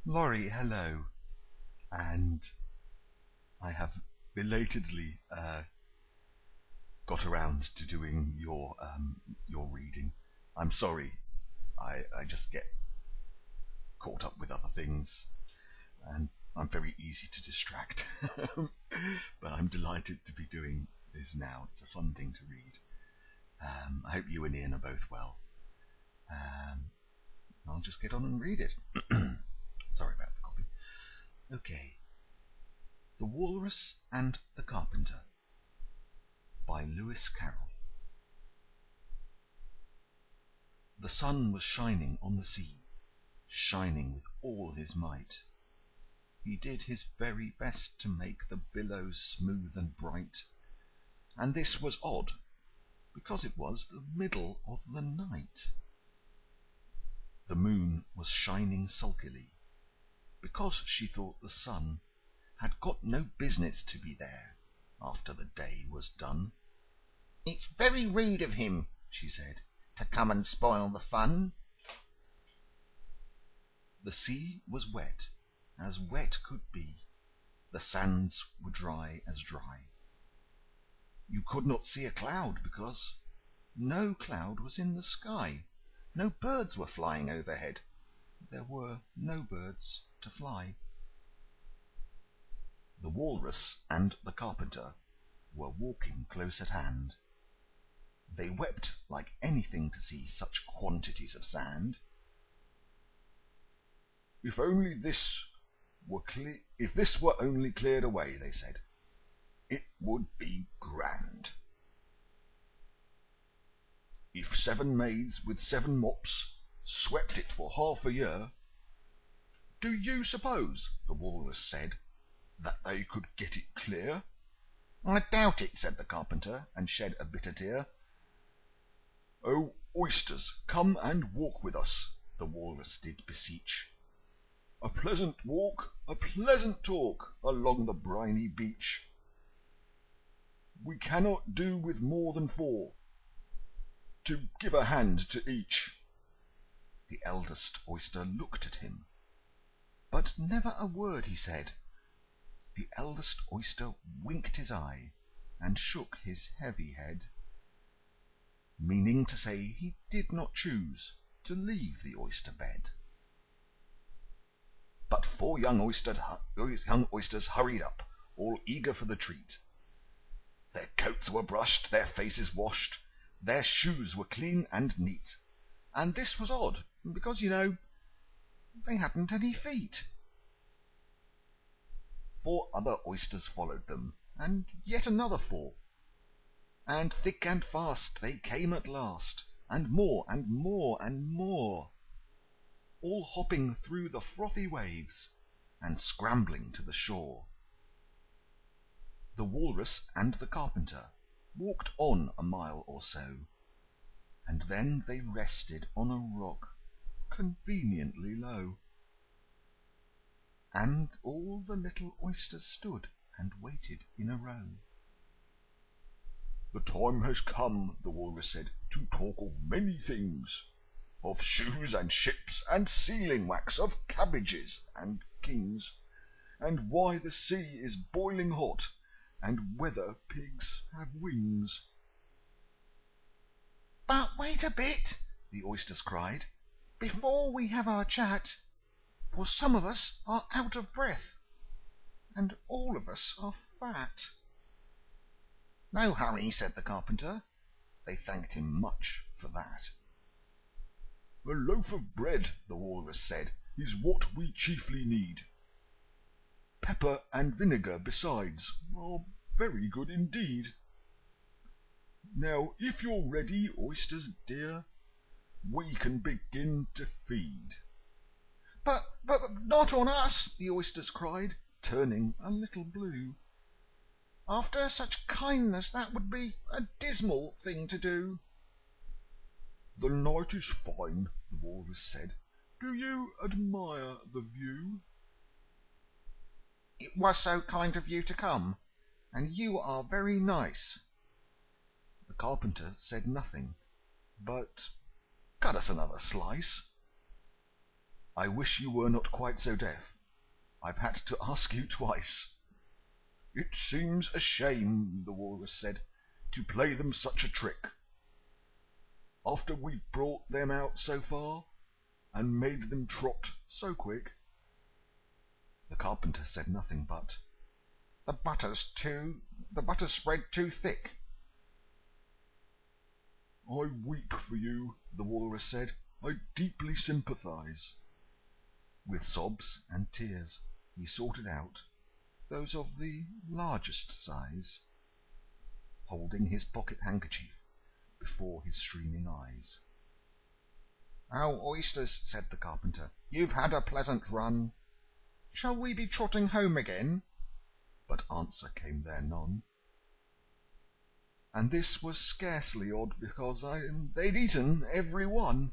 Laurie, hello. And I have belatedly got around to doing your reading. I'm sorry. I just get caught up with other things, and I'm very easy to distract. But I'm delighted to be doing this now. It's a fun thing to read. I hope you and Ian are both well. I'll just get on and read it. Sorry about the coffee. Okay. The Walrus and the Carpenter by Lewis Carroll. The sun was shining on the sea, shining with all his might. He did his very best to make the billows smooth and bright, and this was odd, because it was the middle of the night. The moon was shining sulkily, because she thought the sun had got no business to be there after the day was done. "It's very rude of him," she said, "to come and spoil the fun." The sea was wet, as wet could be. The sands were dry as dry. You could not see a cloud, because no cloud was in the sky. No birds were flying overhead. There were no birds to fly. The Walrus and the Carpenter were walking close at hand. They wept like anything to see such quantities of sand. "If this were only cleared away," they said, "it would be grand. If 7 maids with 7 mops swept it for half a year, do you suppose," the Walrus said, "that they could get it clear?" "I doubt it," said the Carpenter, and shed a bitter tear. "Oh, oysters, come and walk with us," the Walrus did beseech. "A pleasant walk, a pleasant talk, along the briny beach. We cannot do with more than 4, to give a hand to each." The eldest oyster looked at him, but never a word he said. The eldest oyster winked his eye, and shook his heavy head, meaning to say he did not choose to leave the oyster bed. But 4 young oysters hurried up, all eager for the treat. Their coats were brushed, their faces washed, their shoes were clean and neat, and this was odd, because, they hadn't any feet. 4 other oysters followed them, and yet another 4. And thick and fast they came at last, and more and more and more, all hopping through the frothy waves and scrambling to the shore. The Walrus and the Carpenter walked on a mile or so, and then they rested on a rock conveniently low. And all the little oysters stood and waited in a row. "The time has come," the Walrus said, "to talk of many things. Of shoes and ships and sealing wax, of cabbages and kings, and why the sea is boiling hot, and whether pigs have wings." "But wait a bit," the oysters cried, "before we have our chat, for some of us are out of breath, and all of us are fat." "No hurry," said the Carpenter. They thanked him much for that. "A loaf of bread," the Walrus said, "is what we chiefly need. Pepper and vinegar besides are very good indeed. Now, if you're ready, oysters dear, we can begin to feed." But not on us," the oysters cried, turning a little blue. "After such kindness that would be a dismal thing to do." "The night is fine," the Walrus said. "Do you admire the view?" "It was so kind of you to come, and you are very nice." The Carpenter said nothing, but cut us another slice. I wish you were not quite so deaf. I've had to ask you twice." "It seems a shame," the Walrus said, "to play them such a trick, after we've brought them out so far, and made them trot so quick." The Carpenter said nothing but, The butter's spread too thick." "I weep for you," the Walrus said. "I deeply sympathize." With sobs and tears he sorted out those of the largest size, holding his pocket-handkerchief before his streaming eyes. "Oh, Oysters," said the Carpenter, "you've had a pleasant run. Shall we be trotting home again?" But answer came there none. And this was scarcely odd, because they'd eaten every one.